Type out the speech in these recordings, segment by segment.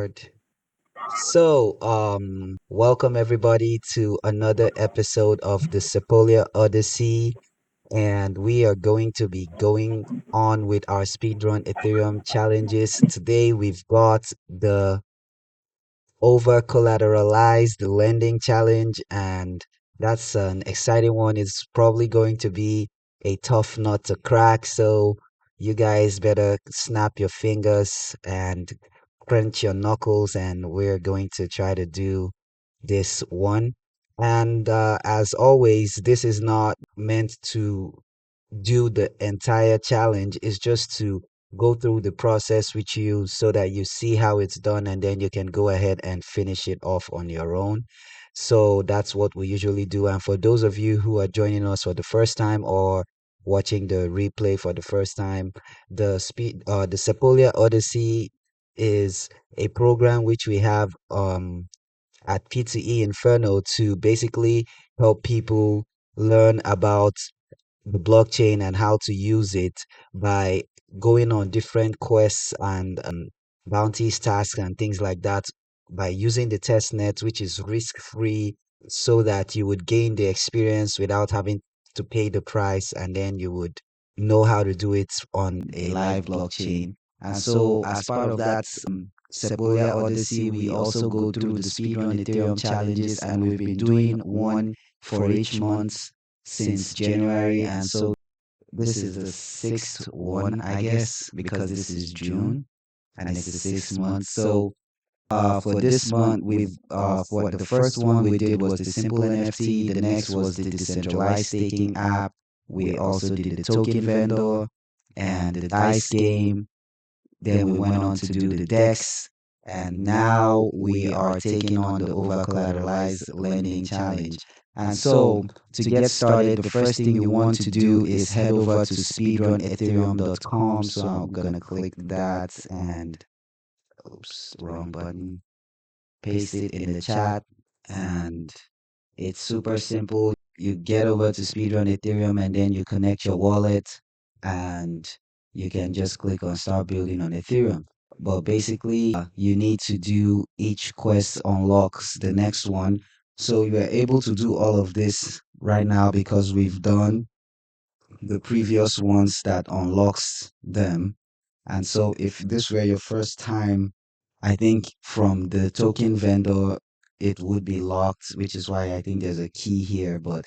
Record. Welcome everybody to another episode of the Sepolia Odyssey, and we are going to be going on with our Speedrun Ethereum challenges. Today we've got the over-collateralized lending challenge, and that's an exciting one. It's probably going to be a tough nut to crack, so you guys better snap your fingers and crunch your knuckles, and we're going to try to do this one. And as always, this is not meant to do the entire challenge. Is just to go through the process with you so that you see how it's done and then you can go ahead and finish it off on your own. So that's what we usually do. And for those of you who are joining us for the first time or watching the replay for the first time, the Sepolia Odyssey is a program which we have at P2E Inferno to basically help people learn about the blockchain and how to use it by going on different quests and bounties, tasks, and things like that by using the test net, which is risk free, so that you would gain the experience without having to pay the price, and then you would know how to do it on a live blockchain. And so, as part of that Sepolia Odyssey, we also go through the Speedrun Ethereum challenges, and we've been doing one for each month since January. And so this is the sixth one, I guess, because this is June and it's the 6 month. So for this month, we've for the first one we did was the simple NFT. The next was the decentralized staking app. We also did the token vendor and the dice game. Then we went on to do the DEX, and now we are taking on the over-collateralized lending challenge. And so, to get started, the first thing you want to do is head over to speedrunethereum.com. So I'm gonna click that and, oops, wrong button, paste it in the chat, and it's super simple. You get over to Speedrun Ethereum and then you connect your wallet and you can just click on start building on Ethereum. But basically, you need to do each quest unlocks the next one. So you are able to do all of this right now because we've done the previous ones that unlocks them. And so if this were your first time, I think from the token vendor, it would be locked, which is why I think there's a key here. But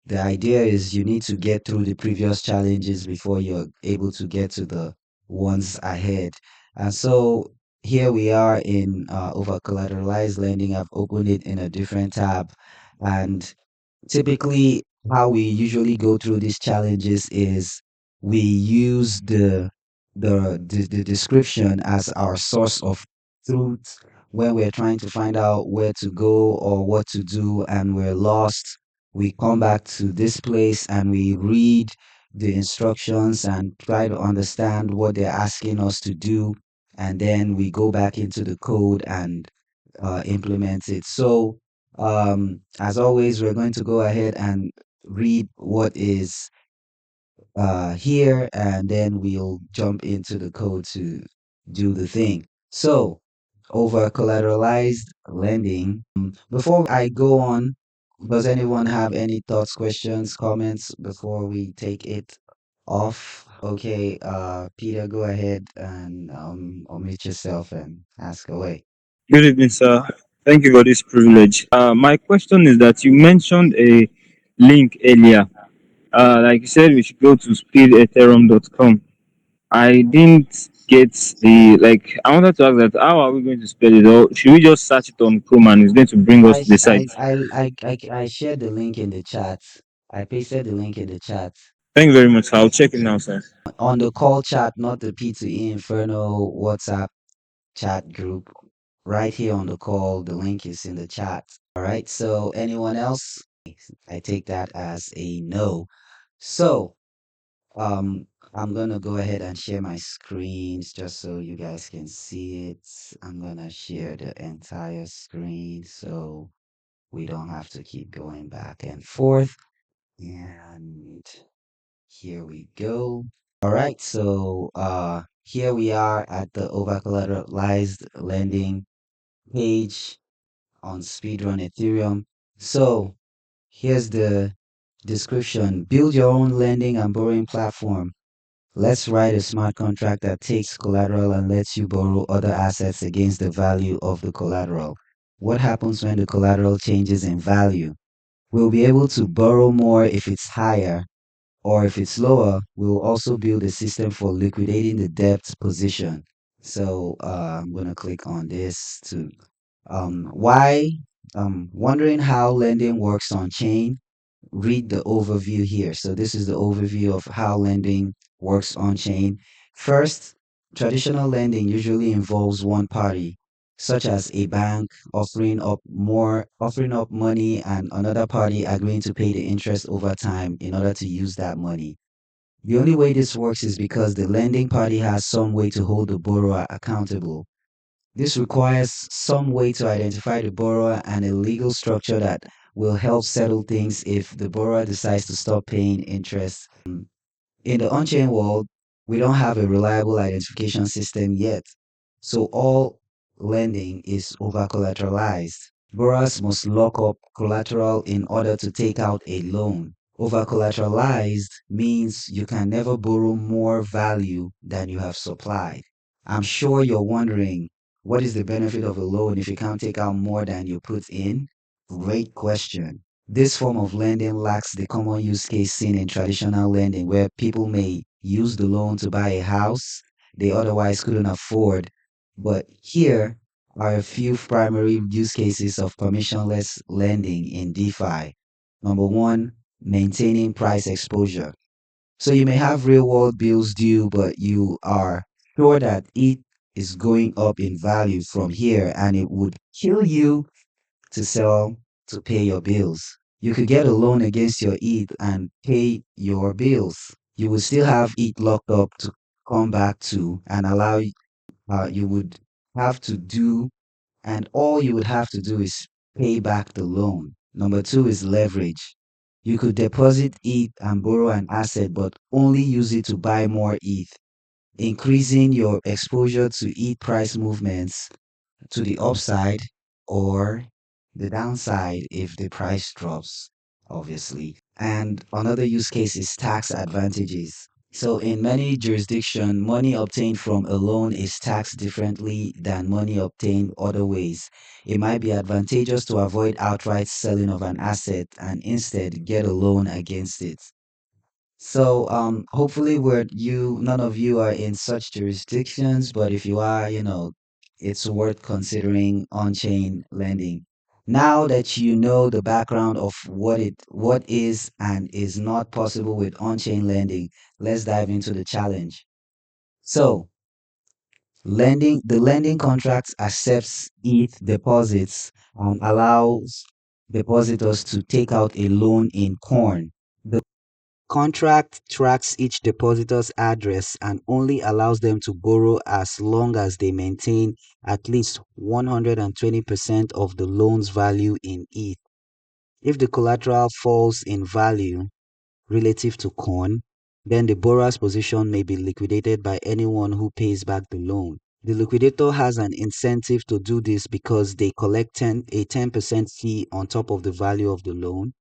the idea is you need to get through the previous challenges before you're able to get to the ones ahead. And so here we are in over collateralized lending. I've opened it in a different tab. And typically, how we usually go through these challenges is we use the description as our source of truth when we're trying to find out where to go or what to do and we're lost. We come back to this place and we read the instructions and try to understand what they're asking us to do, and then we go back into the code and implement it. So as always, we're going to go ahead and read what is here, and then we'll jump into the code to do the thing. So, over collateralized lending. Before I go on, does anyone have any thoughts, questions, comments before we take it off? Okay, Peter, go ahead and unmute yourself and ask away. Good evening, sir. Thank you for this privilege. My question is that you mentioned a link earlier. Like you said, we should go to speedethereum.com. I didn't get I wanted to ask that how are we going to spell it, or should we just search it on Chrome and it's going to bring us I, to the sh- site? I shared the link in the chat. I pasted the link in the chat. Thank you very much. I'll check it now, sir. On the call chat, not the P2E Inferno WhatsApp chat group. Right here on the call, the link is in the chat. All right. So anyone else? I take that as a no. So I'm gonna go ahead and share my screens just so you guys can see it. I'm gonna share the entire screen so we don't have to keep going back and forth. And here we go. All right, so here we are at the over collateralized lending page on Speedrun Ethereum. So here's the description. Build your own lending and borrowing platform. Let's write a smart contract that takes collateral and lets you borrow other assets against the value of the collateral. What happens when the collateral changes in value? We'll be able to borrow more if it's higher, or if it's lower, we'll also build a system for liquidating the debt position. So I'm going to click on this to why wondering how lending works on chain. Read the overview here. So this is the overview of how lending works on chain. First, traditional lending usually involves one party, such as a bank offering up money and another party agreeing to pay the interest over time in order to use that money. The only way this works is because the lending party has some way to hold the borrower accountable. This requires some way to identify the borrower and a legal structure that will help settle things if the borrower decides to stop paying interest. In the on-chain world, we don't have a reliable identification system yet. So all lending is over-collateralized. Borrowers must lock up collateral in order to take out a loan. Over-collateralized means you can never borrow more value than you have supplied. I'm sure you're wondering, what is the benefit of a loan if you can't take out more than you put in? Great question. This form of lending lacks the common use case seen in traditional lending, where people may use the loan to buy a house they otherwise couldn't afford. But here are a few primary use cases of permissionless lending in DeFi. Number one, maintaining price exposure. So you may have real world bills due, but you are sure that it is going up in value from here and it would kill you to sell to pay your bills. You could get a loan against your ETH and pay your bills. You would still have ETH locked up to come back to and allow you would have to do, and all you would have to do is pay back the loan. Number two is leverage. You could deposit ETH and borrow an asset, but only use it to buy more ETH, increasing your exposure to ETH price movements to the upside or the downside if the price drops, obviously. And another use case is tax advantages. So, in many jurisdictions, money obtained from a loan is taxed differently than money obtained other ways. It might be advantageous to avoid outright selling of an asset and instead get a loan against it. So hopefully none of you are in such jurisdictions, but if you are, it's worth considering on-chain lending. Now that you know the background of what is and is not possible with on-chain lending, let's dive into the challenge. So, the lending contract accepts ETH deposits and allows depositors to take out a loan in corn. The contract tracks each depositor's address and only allows them to borrow as long as they maintain at least 120% of the loan's value in ETH. If the collateral falls in value relative to corn, then the borrower's position may be liquidated by anyone who pays back the loan. The liquidator has an incentive to do this because they collect a 10% fee on top of the value of the loan.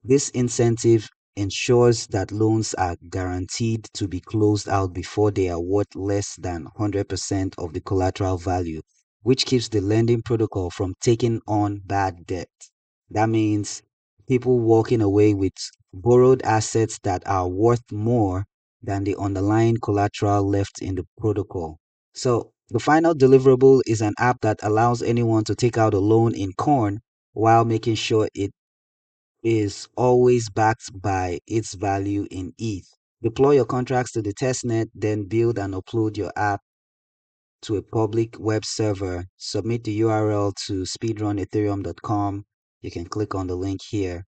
This incentive ensures that loans are guaranteed to be closed out before they are worth less than 100% of the collateral value, which keeps the lending protocol from taking on bad debt. That means people walking away with borrowed assets that are worth more than the underlying collateral left in the protocol. So, the final deliverable is an app that allows anyone to take out a loan in corn while making sure it is always backed by its value in ETH. Deploy your contracts to the testnet, then build and upload your app to a public web server. Submit the URL to speedrunethereum.com. You can click on the link here.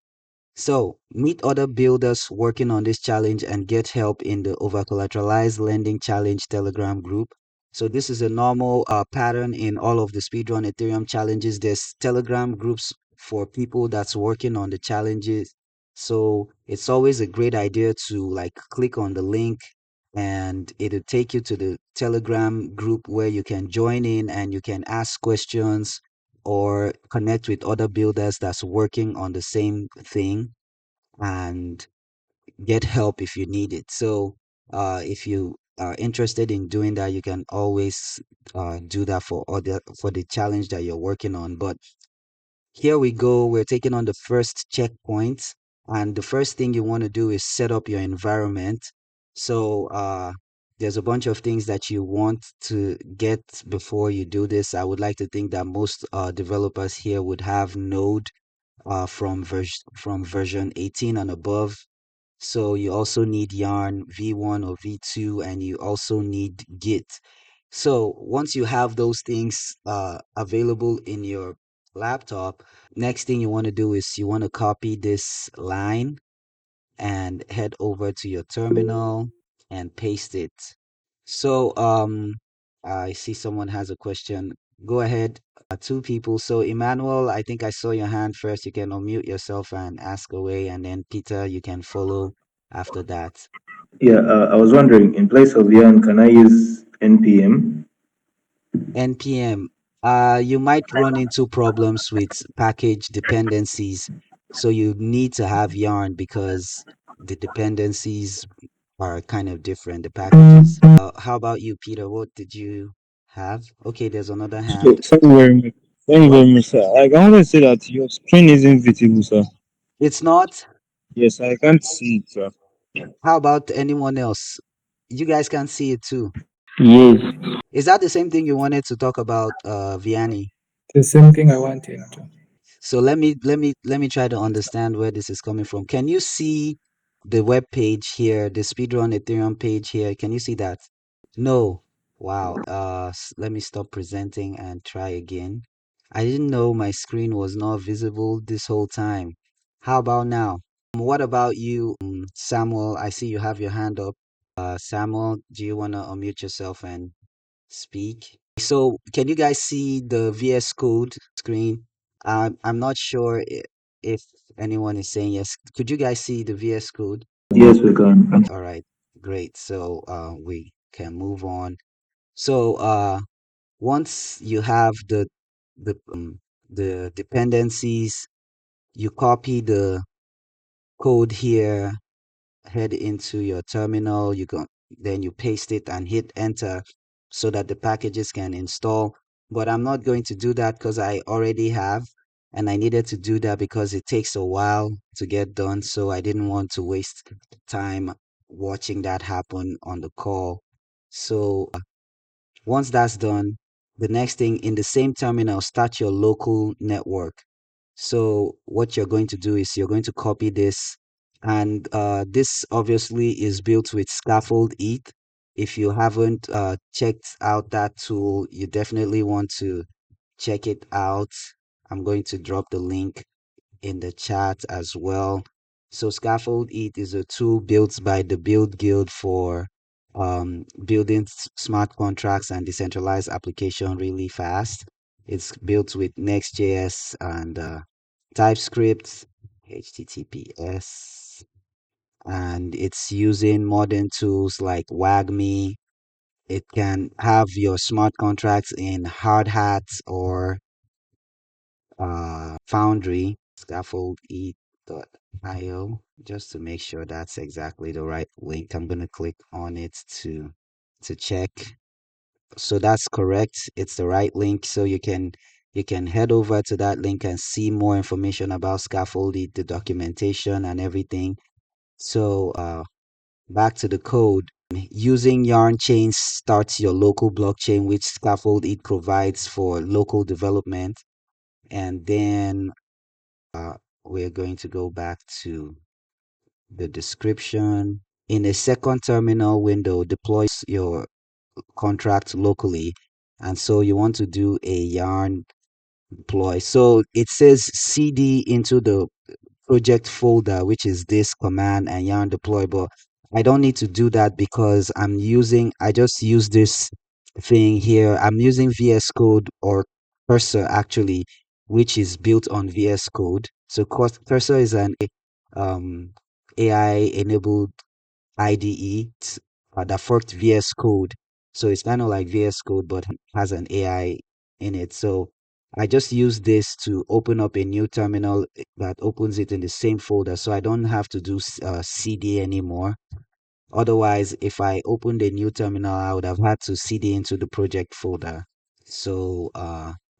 So, meet other builders working on this challenge and get help in the Over-Collateralized Lending Challenge Telegram group. So, this is a normal pattern in all of the Speedrun Ethereum challenges. There's Telegram groups for people that's working on the challenges. So, it's always a great idea to like click on the link and it'll take you to the Telegram group where you can join in and you can ask questions or connect with other builders that's working on the same thing and get help if you need it. So, if you are interested in doing that, you can always do that for the challenge that you're working on. But here we go. We're taking on the first checkpoint, and the first thing you want to do is set up your environment. So, there's a bunch of things that you want to get before you do this. I would like to think that most developers here would have Node from version 18 and above. So you also need Yarn V1 or V2, and you also need Git. So once you have those things available in your laptop, next thing you want to do is you want to copy this line and head over to your terminal and paste it. So I see someone has a question. Go ahead. Two people. So Emmanuel, I think I saw your hand first. You can unmute yourself and ask away, and then Peter, you can follow after that. Yeah, I was wondering, in place of yarn, can I use NPM? NPM. You might run into problems with package dependencies. So you need to have Yarn because the dependencies are kind of different, the packages. How about you, Peter? What did you have? Okay, there's another So hand. thank you very much. Thank you What? very much, sir. Like, I want to say that your screen isn't visible, sir. It's not? Yes, I can't see it, sir. How about anyone else? You guys can see it too. Yes. Is that the same thing you wanted to talk about, Vianney? The same thing I wanted to. So let me try to understand where this is coming from. Can you see the web page here, the Speedrun Ethereum page here? Can you see that? No. Wow. Let me stop presenting and try again. I didn't know my screen was not visible this whole time. How about now? What about you, Samuel? I see you have your hand up. Samuel, do you want to unmute yourself and speak? So, can you guys see the VS Code screen? I'm not sure if anyone is saying yes. Could you guys see the VS Code? Yes, we can. All right, great. So, we can move on. So, once you have the dependencies, you copy the code here, head into your terminal, then you paste it and hit enter so that the packages can install. But I'm not going to do that because I already have, and I needed to do that because it takes a while to get done. So I didn't want to waste time watching that happen on the call. So once that's done, the next thing in the same terminal, start your local network. So what you're going to do is you're going to copy this, and this obviously is built with Scaffold ETH. If you haven't checked out that tool, you definitely want to check it out. I'm going to drop the link in the chat as well. So Scaffold ETH is a tool built by the Build Guild for building smart contracts and decentralized application really fast. It's built with Next.js and TypeScript, HTTPS, and it's using modern tools like WagMe. It can have your smart contracts in Hard Hat or Foundry, scaffoldE.io, just to make sure that's exactly the right link. I'm gonna click on it to check. So that's correct. It's the right link. So you can head over to that link and see more information about Scaffold, the documentation and everything. So back to the code. Using Yarn chains starts your local blockchain, which Scaffold it provides for local development. And then uh, we're going to go back to the description. In a second terminal window, deploys your contract locally. And so you want to do a yarn deploy. So it says CD into the project folder, which is this command and yarn deploy, but I don't need to do that because I just use this thing here. I'm using VS Code or Cursor actually, which is built on VS Code. So Cursor is an AI enabled IDE that forked VS Code. So it's kind of like VS Code, but has an AI in it. So I just use this to open up a new terminal that opens it in the same folder. So I don't have to do CD anymore. Otherwise, if I opened a new terminal, I would have had to CD into the project folder. So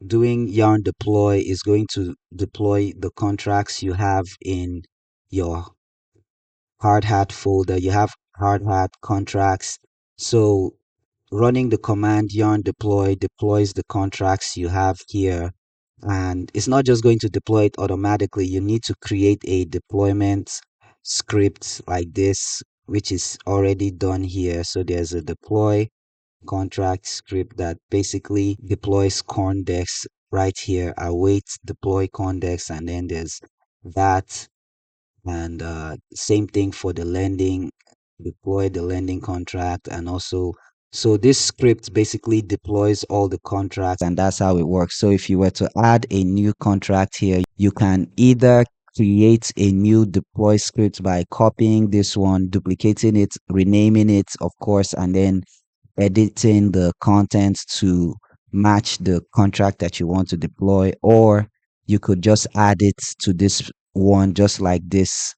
doing yarn deploy is going to deploy the contracts you have in your hard hat folder. You have hard hat contracts. So running the command yarn deploy deploys the contracts you have here. And it's not just going to deploy it automatically. You need to create a deployment script like this, which is already done here. So there's a deploy contract script that basically deploys condex right here. Await deploy condex, and then there's that. And same thing for the lending, deploy the lending contract. And also, so this script basically deploys all the contracts, and that's how it works. So if you were to add a new contract here, you can either create a new deploy script by copying this one, duplicating it, renaming it, of course, and then editing the content to match the contract that you want to deploy, or you could just add it to this one, just like this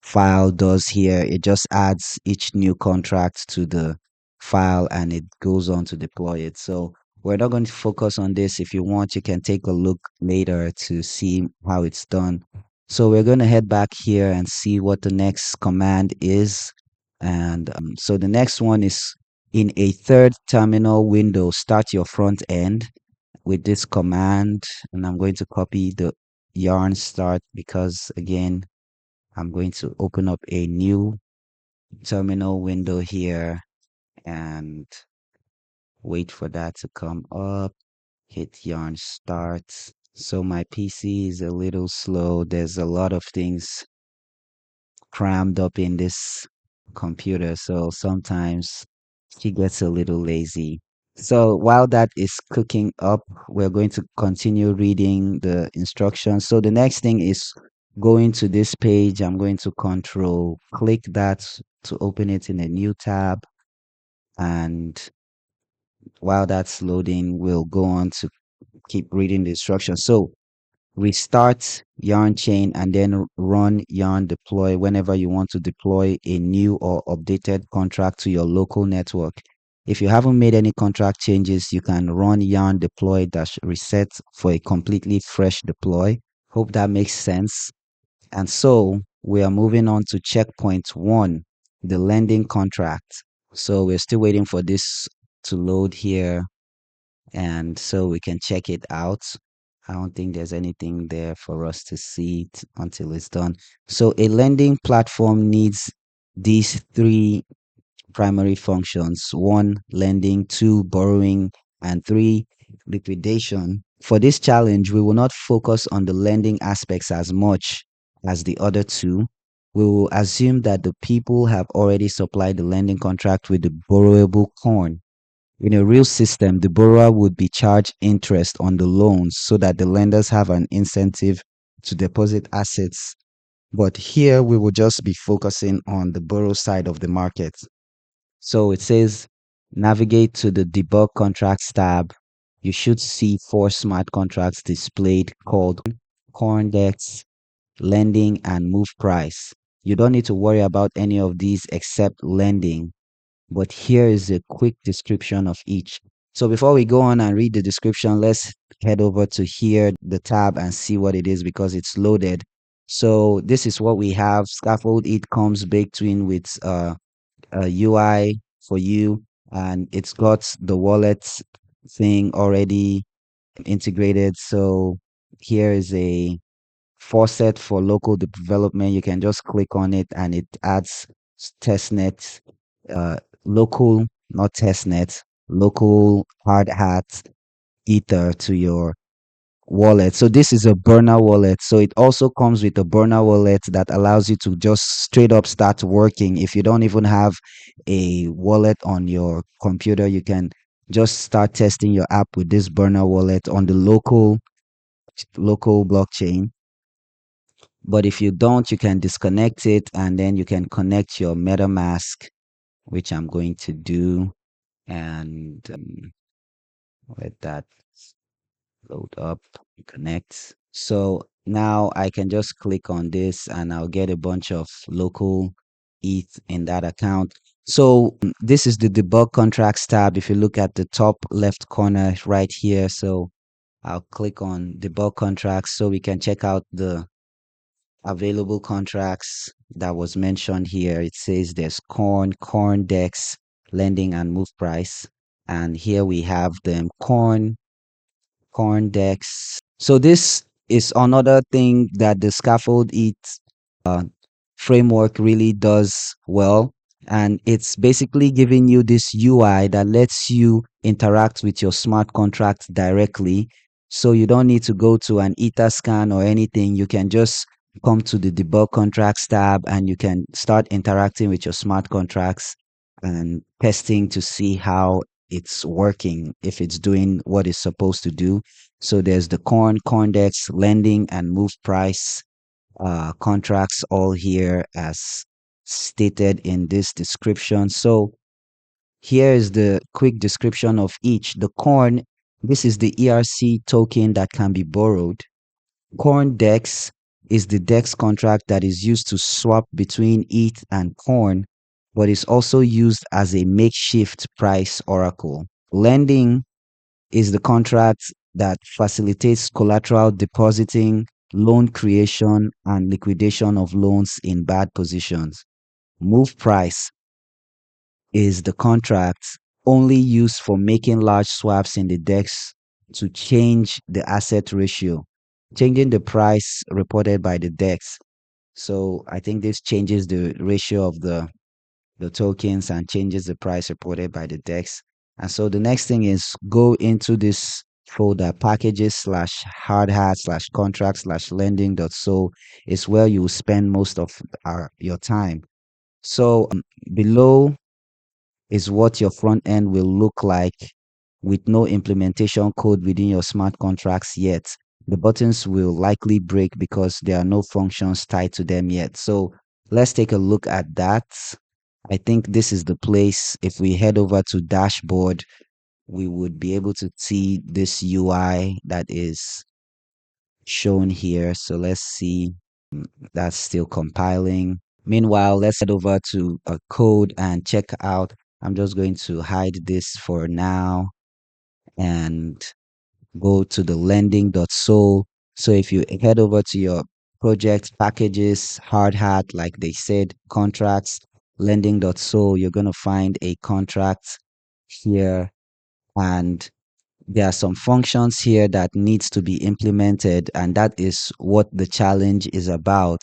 file does here. It just adds each new contract to the file and it goes on to deploy it. So we're not going to focus on this. If you want, you can take a look later to see how it's done. So we're going to head back here and see what the next command is. And so the next one is in a third terminal window, start your front end with this command. And I'm going to copy the yarn start because again, I'm going to open up a new terminal window here and wait for that to come up. Hit yarn start. So my PC is a little slow. There's a lot of things crammed up in this computer. So sometimes she gets a little lazy. So while that is cooking up, we're going to continue reading the instructions. So the next thing is going to this page. I'm going to control click that to open it in a new tab. And while that's loading, we'll go on to keep reading the instructions. So restart yarn chain and then run yarn deploy whenever you want to deploy a new or updated contract to your local network. If you haven't made any contract changes, you can run yarn deploy dash reset for a completely fresh deploy. Hope that makes sense. And so we are moving on to checkpoint one, the lending contract. So we're still waiting for this to load here and so we can check it out. I don't think there's anything there for us to see until it's done. So a lending platform needs these three primary functions: one, lending; two, borrowing; and three, liquidation. For this challenge, we will not focus on the lending aspects as much as the other two. We will assume that the people have already supplied the lending contract with the borrowable coin. In a real system, the borrower would be charged interest on the loans so that the lenders have an incentive to deposit assets. But here we will just be focusing on the borrow side of the market. So it says navigate to the debug contracts tab. You should see four smart contracts displayed called CoinDex, lending, and move price. You don't need to worry about any of these except lending, but here is a quick description of each. So before we go on and read the description, let's head over to here, the tab, and see what it is because it's loaded. So this is what we have. Scaffold, it comes baked in with a UI for you, and it's got the wallet thing already integrated. So here is a faucet for local development. You can just click on it and it adds testnet, local, not testnet, local hard hat ether to your wallet. So this is a burner wallet. So it also comes with a burner wallet that allows you to just straight up start working. If you don't even have a wallet on your computer, you can just start testing your app with this burner wallet on the local blockchain. But if you don't, you can disconnect it and then you can connect your MetaMask which I'm going to do, and let that load up, connect. So now I can just click on this and I'll get a bunch of local ETH in that account. So this is the debug contracts tab. If you look at the top left corner right here, so I'll click on debug contracts so we can check out the available contracts that was mentioned here. It says there's corn, dex, lending, and move price. And here we have them corn dex. So this is another thing that the scaffold it uh, framework really does well. And it's basically giving you this UI that lets you interact with your smart contract directly. So you don't need to go to an Etherscan or anything. You can just come to the debug contracts tab and you can start interacting with your smart contracts and testing to see how it's working, if it's doing what it's supposed to do. So there's the Corndex, lending, and move price contracts all here as stated in this description. So here is the quick description of each. The corn, this is the ERC token that can be borrowed. Corn Dex is the Dex contract that is used to swap between ETH and Corn, but is also used as a makeshift price oracle. Lending is the contract that facilitates collateral depositing, loan creation, and liquidation of loans in bad positions. Move price is the contract only used for making large swaps in the DEX to change the asset ratio, changing the price reported by the DEX. So I think this changes the ratio of the tokens and changes the price reported by the DEX. And so the next thing is go into this folder packages slash hard hat slash contract slash lending dot so is where you will spend most of your time. So below is what your front end will look like with no implementation code within your smart contracts yet. The buttons will likely break because there are no functions tied to them yet. So let's take a look at that. I think this is the place. If we head over to dashboard, we would be able to see this UI that is shown here. So let's see. That's still compiling. Meanwhile, let's head over to a code and check out. I'm just going to hide this for now and go to the lending.so. So if you head over to your project packages, hard hat, like they said, contracts, lending.so, you're going to find a contract here, and there are some functions here that needs to be implemented, and that is what the challenge is about.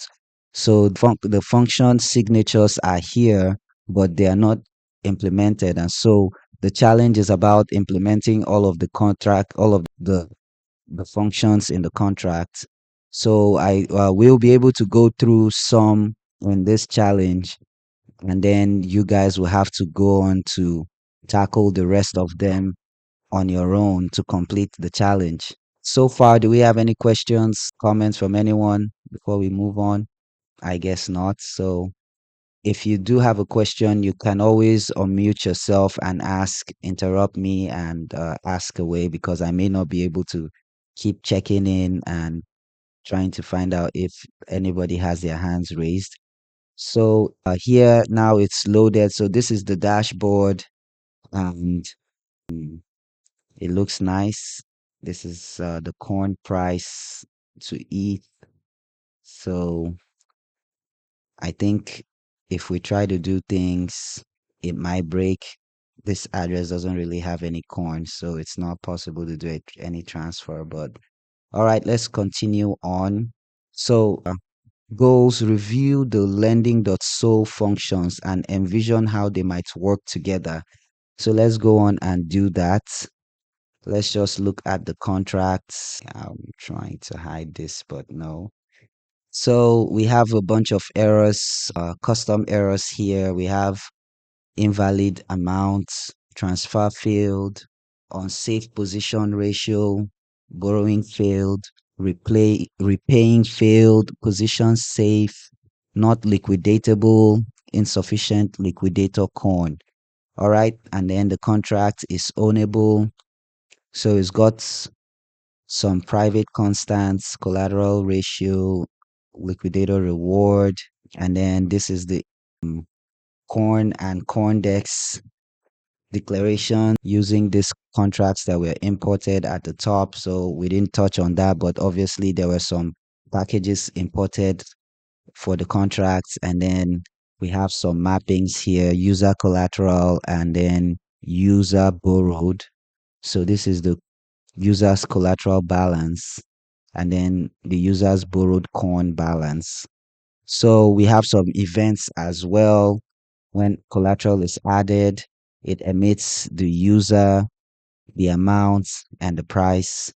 So the function signatures are here, but they are not implemented, and so the challenge is about implementing all of the contract, all of the functions in the contract. So I will be able to go through some in this challenge, and then you guys will have to go on to tackle the rest of them on your own to complete the challenge. So far, do we have any questions, comments from anyone before we move on? I guess not. So if you do have a question, you can always unmute yourself and ask, interrupt me and ask away, because I may not be able to keep checking in and trying to find out if anybody has their hands raised. So here now it's loaded. So this is the dashboard, and mm, it looks nice. This is the corn price to ETH. So I think if we try to do things, it might break. This address doesn't really have any corn, so it's not possible to do any transfer. But all right, let's continue on. So goals, review the lending.so functions and envision how they might work together. So let's go on and do that. Let's just look at the contracts. I'm trying to hide this, but no. So we have a bunch of errors, custom errors here. We have invalid amounts, transfer failed, unsafe position ratio, borrowing failed, repaying failed, position safe, not liquidatable, insufficient liquidator corn. All right. And then the contract is ownable. So it's got some private constants, collateral ratio, liquidator reward. And then this is the corn and corndex declaration using these contracts that were imported at the top. So we didn't touch on that, but obviously there were some packages imported for the contracts. And then we have some mappings here, user collateral and then user borrowed. So this is the user's collateral balance and then the user's borrowed corn balance. So we have some events as well. When collateral is added, it emits the user, the amount, and the price.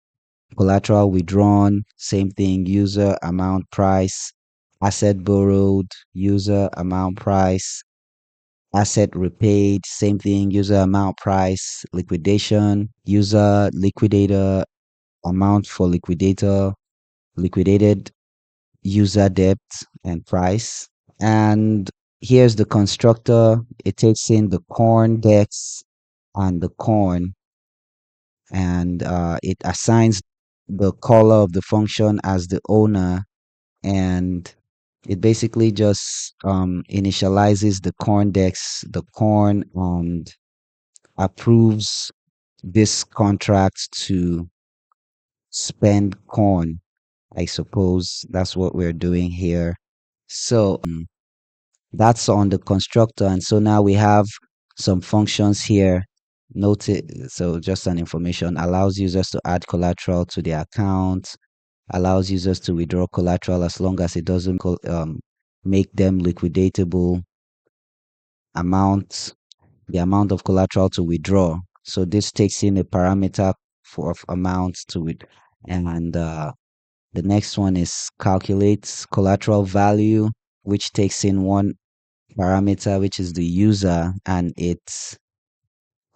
Collateral withdrawn, same thing, user, amount, price. Asset borrowed, user, amount, price. Asset repaid, same thing, user, amount, price. Liquidation, user, liquidator, amount for liquidator, liquidated, user debt, and price. And here's the constructor. It takes in the corn dex and the corn, and it assigns the caller of the function as the owner, and it basically just initializes the corn dex, the corn, and approves this contract to spend corn. I suppose that's what we're doing here. So that's on the constructor. And so now we have some functions here. Note it, so just an information allows users to add collateral to their account, allows users to withdraw collateral as long as it doesn't make them liquidatable, amount, the amount of collateral to withdraw. So this takes in a parameter for of amount to it. And the next one is calculates collateral value, which takes in one parameter, which is the user, and it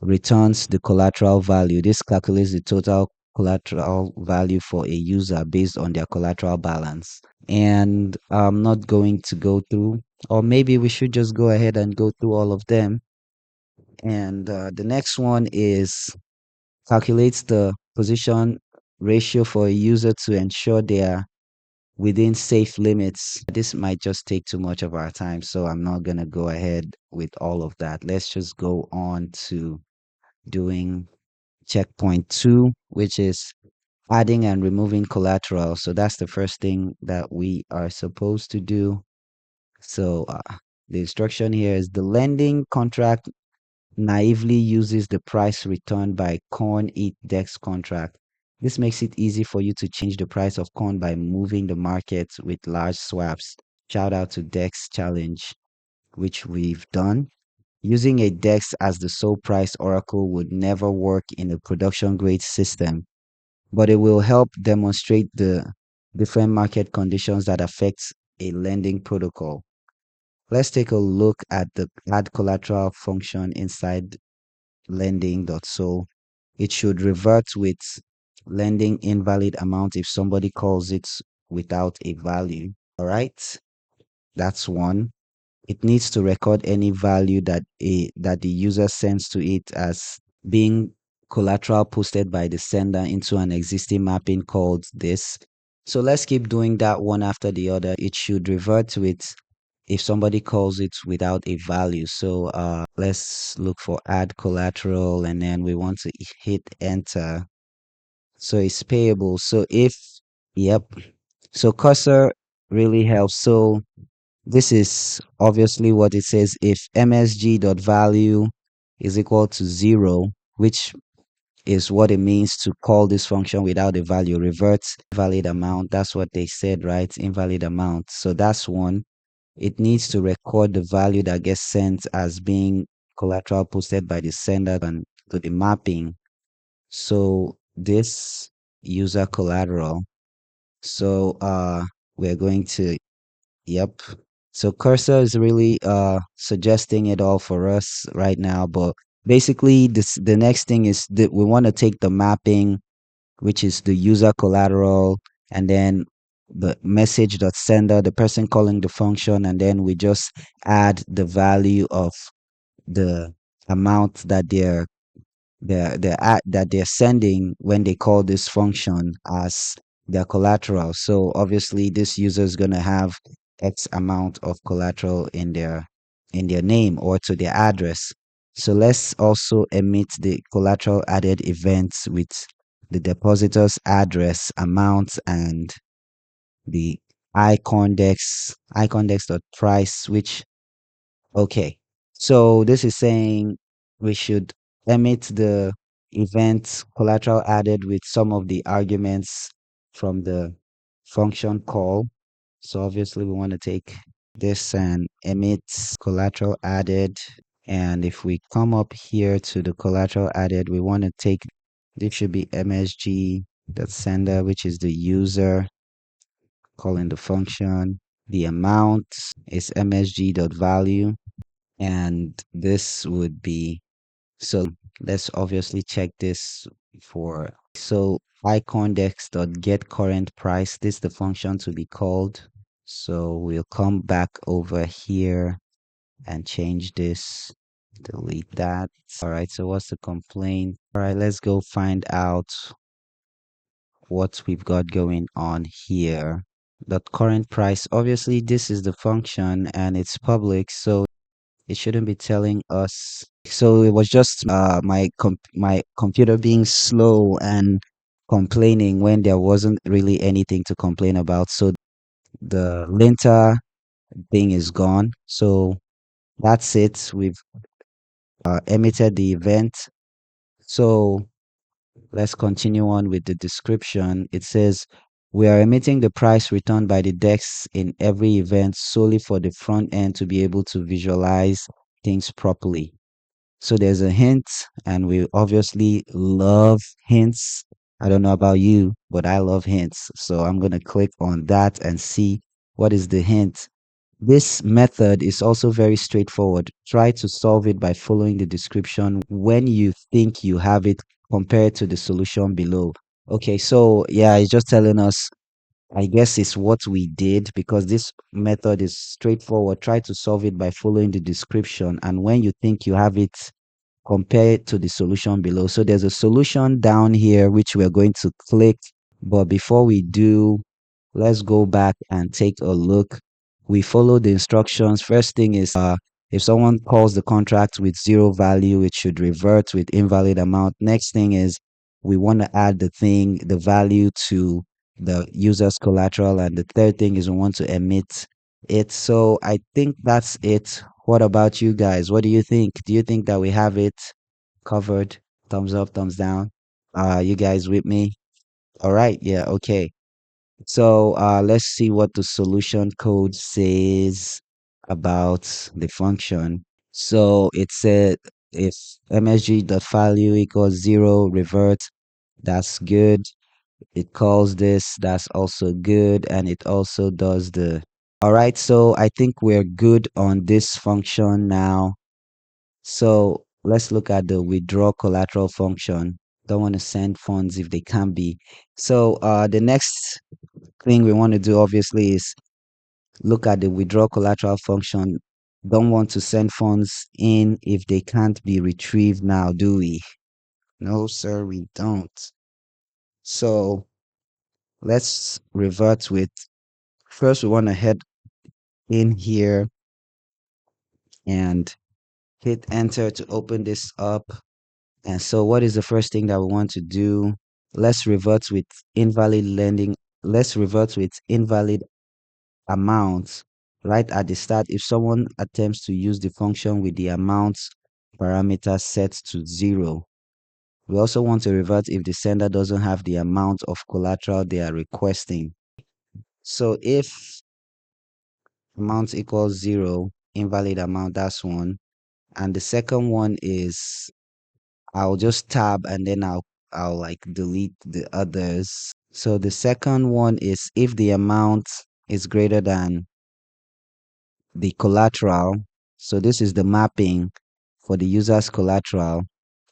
returns the collateral value. This calculates the total collateral value for a user based on their collateral balance. And I'm not going to go through, or maybe we should just go ahead and go through all of them. And the next one is calculates the position ratio for a user to ensure they are within safe limits. This might just take too much of our time, so I'm not going to go ahead with all of that. Let's just go on to doing checkpoint 2, which is adding and removing collateral. So that's the first thing that we are supposed to do. So the instruction here is the lending contract naively uses the price returned by corn eat dex contract. This makes it easy for you to change the price of corn by moving the market with large swaps. Shout out to Dex Challenge, which we've done. Using a DEX as the sole price oracle would never work in a production grade system, but it will help demonstrate the different market conditions that affect a lending protocol. Let's take a look at the add collateral function inside lending.so. It should revert with lending invalid amount if somebody calls it without a value. All right, that's one. It needs to record any value that the user sends to it as being collateral posted by the sender into an existing mapping called this. So let's keep doing that one after the other. It should revert with if somebody calls it without a value. So let's look for add collateral and then we want to hit enter. So it's payable. So if, yep. So cursor really helps. So this is obviously what it says. If msg.value is equal to 0, which is what it means to call this function without a value, reverts invalid amount. That's what they said, right? Invalid amount. So that's one. It needs to record the value that gets sent as being collateral posted by the sender and to the mapping. So this user collateral. So we're going to, yep. So cursor is really suggesting it all for us right now, but basically the next thing is that we want to take the mapping, which is the user collateral, and then the message.sender, the person calling the function, and then we just add the value of the amount that that they're sending when they call this function as their collateral. So obviously this user is going to have X amount of collateral in their name or to their address. So let's also emit the collateral added events with the depositor's address, amount, and the icondex.price, which okay. So this is saying we should emit the event collateral added with some of the arguments from the function call. So obviously we want to take this and emit collateral added. And if we come up here to the collateral added, we want to take this should be msg the sender, which is the user calling the function. The amount is msg.value, and this would be so let's obviously check this for so icondex.get current price. This is the function to be called. So we'll come back over here and change this, delete that. All right, so what's the complaint? All right, let's go find out what we've got going on here. The current price, obviously this is the function and it's public, so it shouldn't be telling us. So it was just my computer being slow and complaining when there wasn't really anything to complain about. So the linter thing is gone. So that's it. We've emitted the event. So let's continue on with the description. It says we are emitting the price returned by the DEX in every event solely for the front end to be able to visualize things properly. So there's a hint, and we obviously love hints. I don't know about you, but I love hints. So I'm going to click on that and see what is the hint. This method is also very straightforward. Try to solve it by following the description when you think you have it compared to the solution below. Okay, so yeah, it's just telling us, I guess it's what we did because this method is straightforward. Try to solve it by following the description. And when you think you have it, compare it to the solution below. So there's a solution down here which we're going to click. But before we do, let's go back and take a look. We follow the instructions. First thing is if someone calls the contract with zero value, it should revert with invalid amount. Next thing is we want to add the value to the user's collateral. And the third thing is we want to emit it. So I think that's it. What about you guys? What do you think? Do you think that we have it covered? Thumbs up, thumbs down. You guys with me? All right. Yeah. Okay. So let's see what the solution code says about the function. So it said if msg.value equals zero, revert, that's good. It calls this, that's also good, and it also does the. All right, so I think we're good on this function now. So let's look at the withdraw collateral function. Don't want to send funds if they can't be. So the next thing we want to do obviously is look at the withdraw collateral function. Don't want to send funds in if they can't be retrieved now, do we? No, sir, we don't. So let's revert with first we want to head in here and hit enter to open this up. And so what is the first thing that we want to do? Let's revert with invalid lending. Let's revert with invalid amounts right at the start if someone attempts to use the function with the amount parameter set to 0. We also want to revert if the sender doesn't have the amount of collateral they are requesting. So if amount equals 0, invalid amount, that's one. And the second one is I'll just tab and then I'll like delete the others. So the second one is if the amount is greater than the collateral. So this is the mapping for the user's collateral.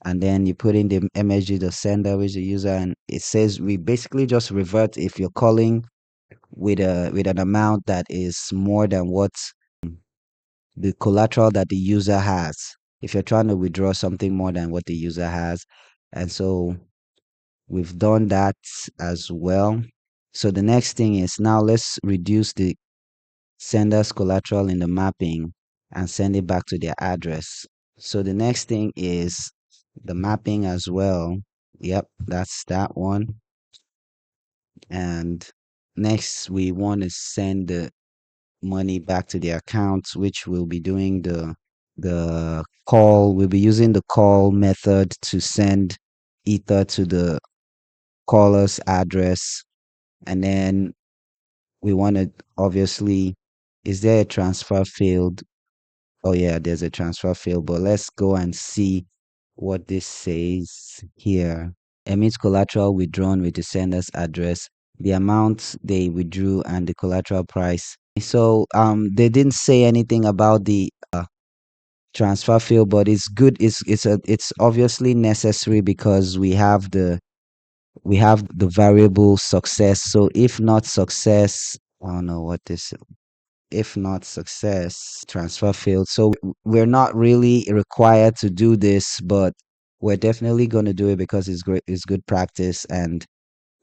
And then you put in the MSG, the sender, which is the user, and it says we basically just revert if you're calling with an amount that is more than what the collateral that the user has. If you're trying to withdraw something more than what the user has. And so we've done that as well. So the next thing is now let's reduce the sender's collateral in the mapping and send it back to their address. So the next thing is the mapping as well. Yep, that's that one. And next we want to send the money back to the account, which we'll be doing the call. We'll be using the call method to send ether to the caller's address. And then we want to obviously, is there a transfer failed? Oh yeah, there's a transfer failed, but let's go and see what this says here. Emits collateral withdrawn with the sender's address, the amount they withdrew, and the collateral price. So they didn't say anything about the transfer failed, but it's good. It's obviously necessary because we have the variable success. So if not success, I don't know what this, if not success, transfer failed. So we're not really required to do this, but we're definitely going to do it because it's great, it's good practice. And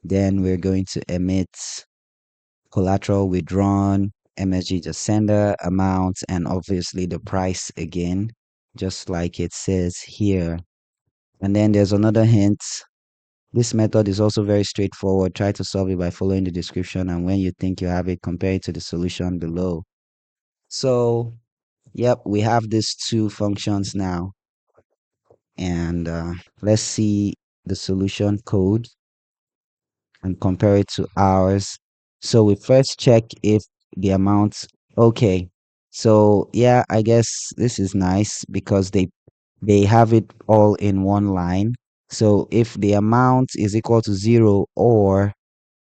then we're going to emit collateral withdrawn, MSG to sender amount, and obviously the price again, just like it says here. And then there's another hint. This method is also very straightforward. Try to solve it by following the description, and when you think you have it, compare it to the solution below. So, yep, we have these two functions now. And let's see the solution code and compare it to ours. So we first check if the amount, okay. So yeah, I guess this is nice because they have it all in one line. So if the amount is equal to 0 or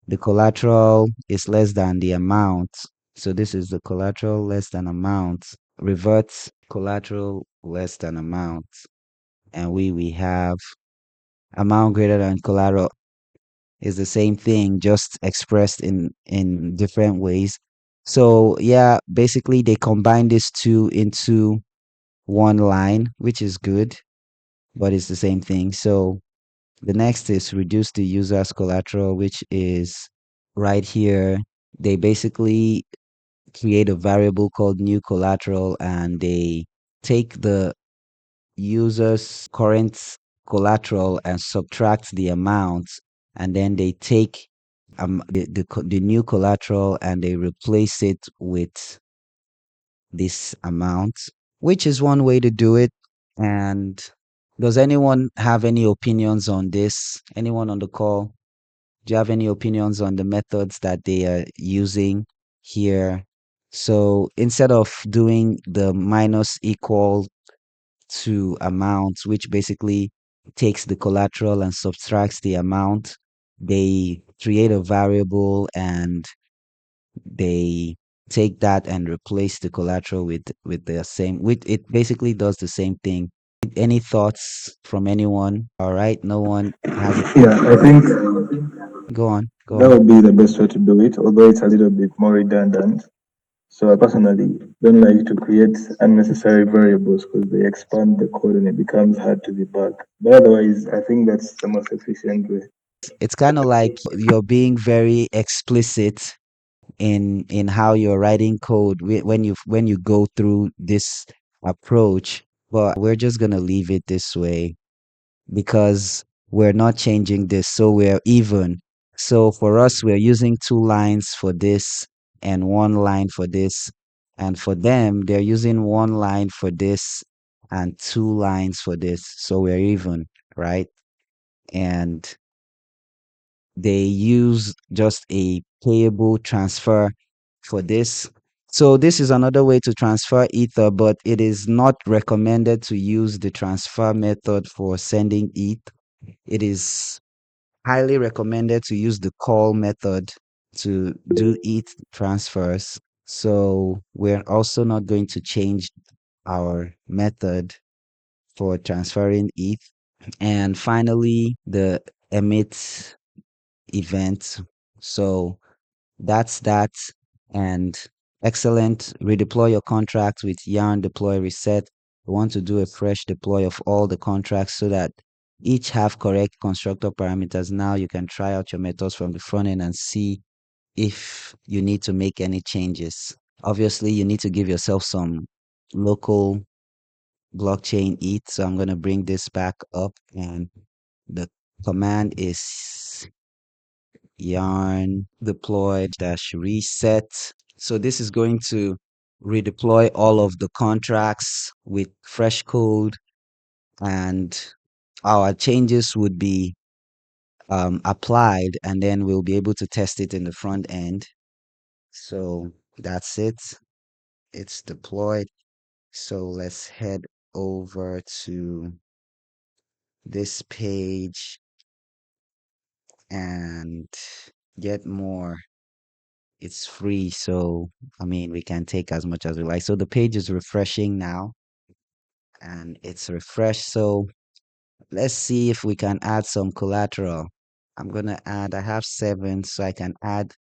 the collateral is less than the amount, so this is the collateral less than amount, reverts collateral less than amount, and we have amount greater than collateral is the same thing, just expressed in different ways. So yeah, basically they combine these two into one line, which is good, but it's the same thing. So the next is reduce the user's collateral, which is right here. They basically create a variable called new collateral, and they take the user's current collateral and subtract the amount, and then they take the new collateral and they replace it with this amount, which is one way to do it. And does anyone have any opinions on this? Anyone on the call? Do you have any opinions on the methods that they are using here? So instead of doing the minus equal to amount, which basically takes the collateral and subtracts the amount, they create a variable and they take that and replace the collateral with the same, with it basically does the same thing. Any thoughts from anyone? All right, no one has it. Yeah, I think Go on, go that on. would be the best way to do it, although it's a little bit more redundant. So I personally don't like to create unnecessary variables because they expand the code and it becomes hard to debug. But otherwise, I think that's the most efficient way. It's kind of like you're being very explicit in how you're writing code when you go through this approach, but we're just going to leave it this way because we're not changing this, so we're even. So for us, we're using 2 lines for this and 1 line for this, and for them they're using 1 line for this and 2 lines for this, so we're even, right? And they use just a payable transfer for this. So this is another way to transfer ether, but it is not recommended to use the transfer method for sending ETH. It is highly recommended to use the call method to do ETH transfers. So we're also not going to change our method for transferring ETH. And finally, the emit event. So that's that. And excellent. Redeploy your contracts with yarn deploy reset. We want to do a fresh deploy of all the contracts so that each have correct constructor parameters. Now you can try out your methods from the front end and see if you need to make any changes. Obviously, you need to give yourself some local blockchain ETH. So I'm going to bring this back up, and the command is yarn deploy dash reset. So this is going to redeploy all of the contracts with fresh code, and our changes would be applied, and then we'll be able to test it in the front end. So that's it. It's deployed. So let's head over to this page and get more. It's free, so I mean, we can take as much as we like. So the page is refreshing now, and it's refreshed. So let's see if we can add some collateral. I'm gonna add, I have 7, so I can add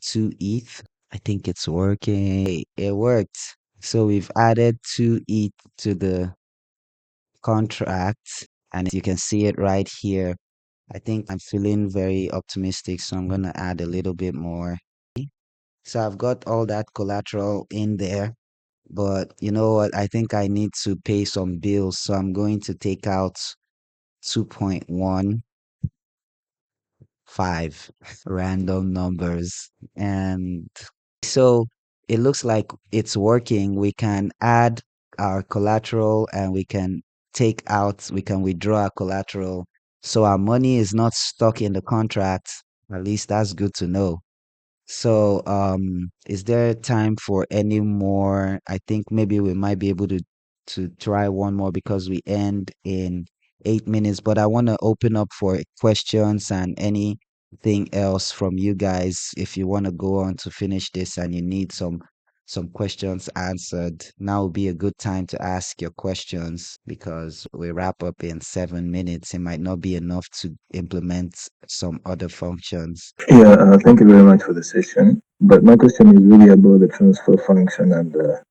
2 ETH. I think it's working. It worked. So we've added 2 ETH to the contract, and you can see it right here. I think I'm feeling very optimistic, so I'm gonna add a little bit more. So I've got all that collateral in there, but you know what? I think I need to pay some bills, so I'm going to take out 2.15 random numbers. And so it looks like it's working. We can add our collateral and we can withdraw our collateral. So our money is not stuck in the contract. At least that's good to know. So, is there time for any more? I think maybe we might be able to try one more because we end in 8 minutes, but I want to open up for questions and anything else from you guys. If you want to go on to finish this and you need some questions answered, now would be a good time to ask your questions because we wrap up in 7 minutes. It might not be enough to implement some other functions. Yeah, thank you very much for the session. But my question is really about the transfer function and the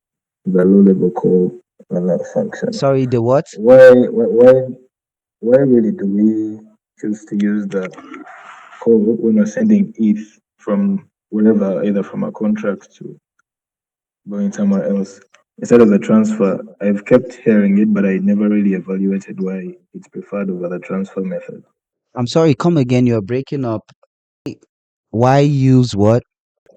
low-level call function. Sorry, the what? Why really do we choose to use the call when we're sending ETH from wherever, either from a contract to going somewhere else, instead of the transfer? I've kept hearing it, but I never really evaluated why it's preferred over the transfer method. I'm sorry, come again. You're breaking up. Why use what?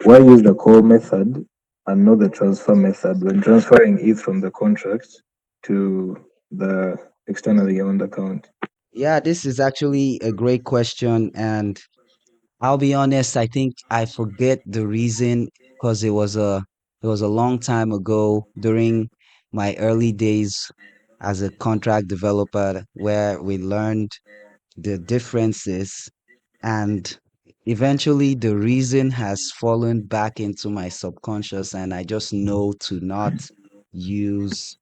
Why use the call method and not the transfer method when transferring ETH from the contract to the externally owned account? Yeah, this is actually a great question. And I'll be honest, I think I forget the reason because it was a long time ago during my early days as a contract developer where we learned the differences, and eventually the reason has fallen back into my subconscious, and I just know to not use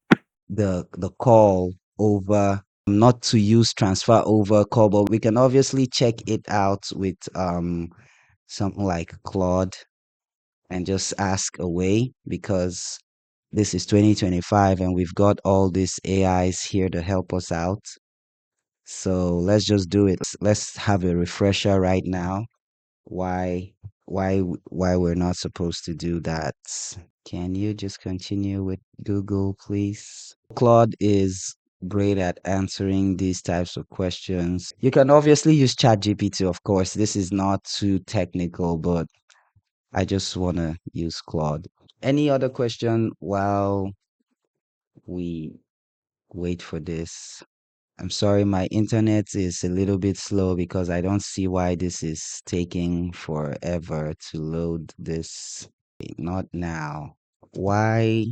the call over, not to use transfer over call, but we can obviously check it out with something like Claude and just ask away, because this is 2025 and we've got all these AIs here to help us out. So let's just do it. Let's have a refresher right now. Why why we're not supposed to do that? Can you just continue with Google, please? Claude is great at answering these types of questions. You can obviously use ChatGPT, of course. This is not too technical, but I just want to use Claude. Any other question while we wait for this? I'm sorry, my internet is a little bit slow because I don't see why this is taking forever to load this. Not now. Why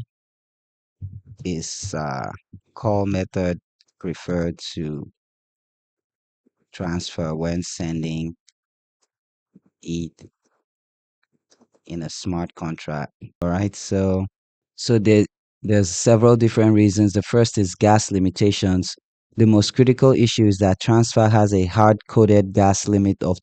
is call method preferred to transfer when sending ETH in a smart contract? All right, so there's several different reasons. The first is gas limitations. The most critical issue is that transfer has a hard-coded gas limit of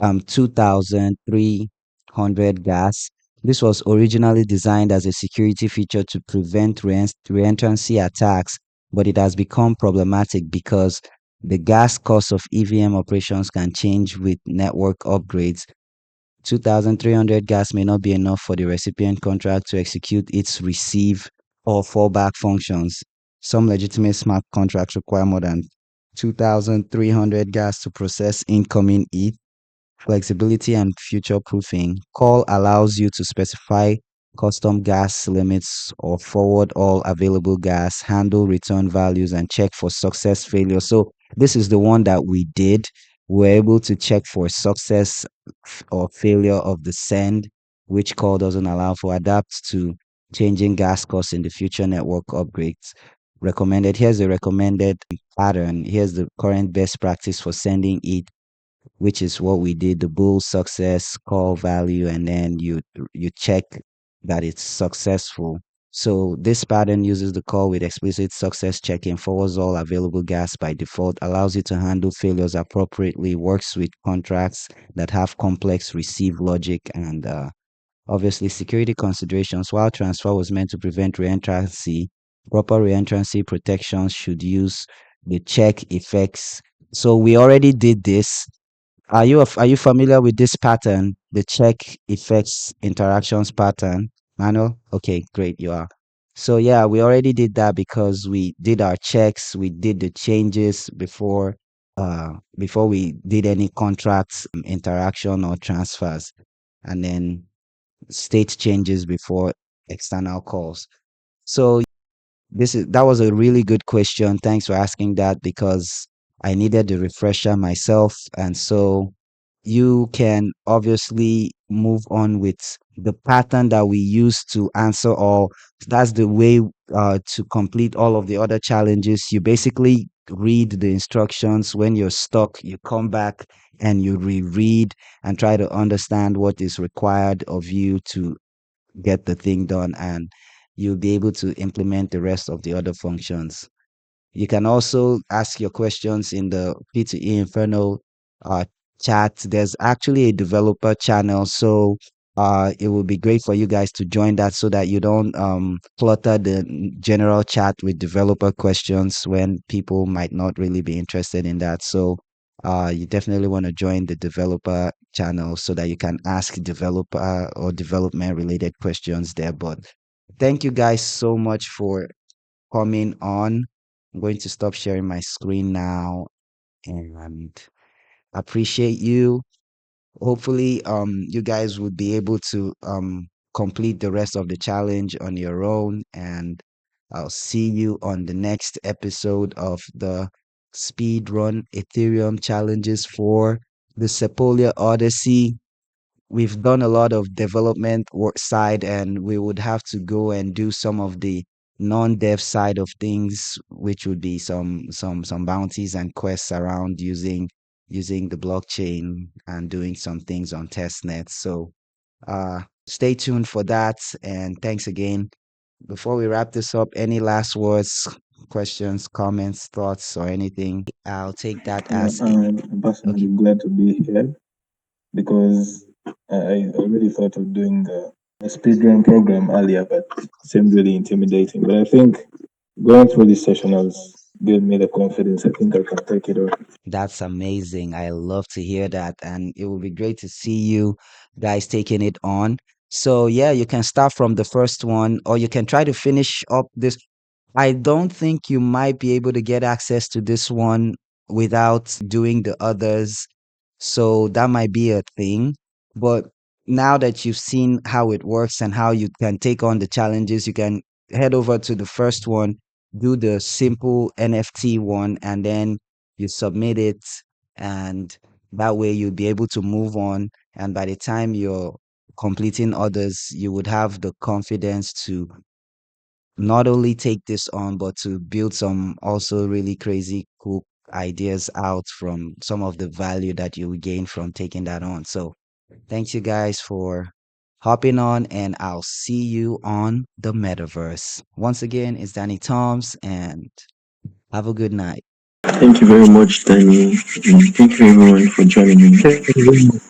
2,003 100 gas. This was originally designed as a security feature to prevent reentrancy attacks, but it has become problematic because the gas cost of EVM operations can change with network upgrades. 2,300 gas may not be enough for the recipient contract to execute its receive or fallback functions. Some legitimate smart contracts require more than 2,300 gas to process incoming ETH. Flexibility and future proofing. Call allows you to specify custom gas limits or forward all available gas, handle return values, and check for success failure. So, this is the one that we did. We're able to check for success or failure of the send, which call doesn't allow for adapt to changing gas costs in the future network upgrades. Recommended. Here's the recommended pattern. Here's the current best practice for sending it, which is what we did, the bull success call value, and then you check that it's successful. So this pattern uses the call with explicit success checking, forwards all available gas by default, allows you to handle failures appropriately, works with contracts that have complex receive logic, and obviously security considerations. While transfer was meant to prevent reentrancy, proper reentrancy protections should use the check effects. So we already did this. Are you familiar with this pattern, the check effects interactions pattern, Manuel? Okay, great, you are. So yeah, we already did that because we did our checks, we did the changes before we did any contracts interaction or transfers, and then state changes before external calls. So that was a really good question. Thanks for asking that because I needed the refresher myself. And so you can obviously move on with the pattern that we use to answer all. That's the way to complete all of the other challenges. You basically read the instructions. When you're stuck, you come back and you reread and try to understand what is required of you to get the thing done, and you'll be able to implement the rest of the other functions. You can also ask your questions in the P2E Inferno uh, chat. There's actually a developer channel, so it would be great for you guys to join that so that you don't clutter the general chat with developer questions when people might not really be interested in that. So you definitely want to join the developer channel so that you can ask developer or development related questions there. But thank you guys so much for coming on. I'm going to stop sharing my screen now and appreciate you. Hopefully, you guys would be able to complete the rest of the challenge on your own, and I'll see you on the next episode of the Speedrun Ethereum challenges for the Sepolia Odyssey. We've done a lot of development work side, and we would have to go and do some of the non-dev side of things, which would be some bounties and quests around using the blockchain and doing some things on testnet. So stay tuned for that, and thanks again. Before we wrap this up, any last words, questions, comments, thoughts, or anything? I'll take that Yeah, as I'm okay. personally glad to be here because I really thought of doing a speedrun program earlier, but it seemed really intimidating. But I think going through this session has given me the confidence. I think I can take it on. That's amazing. I love to hear that. And it would be great to see you guys taking it on. So, yeah, you can start from the first one, or you can try to finish up this. I don't think you might be able to get access to this one without doing the others. So that might be a thing. But now that you've seen how it works and how you can take on the challenges, you can head over to the first one, do the simple NFT one, and then you submit it. And that way you'll be able to move on. And by the time you're completing others, you would have the confidence to not only take this on, but to build some also really crazy cool ideas out from some of the value that you will gain from taking that on. So thanks you guys for hopping on, and I'll see you on the metaverse. Once again, it's Danny Toms, and have a good night. Thank you very much, Danny. And thank you everyone for joining me. Thank you very much.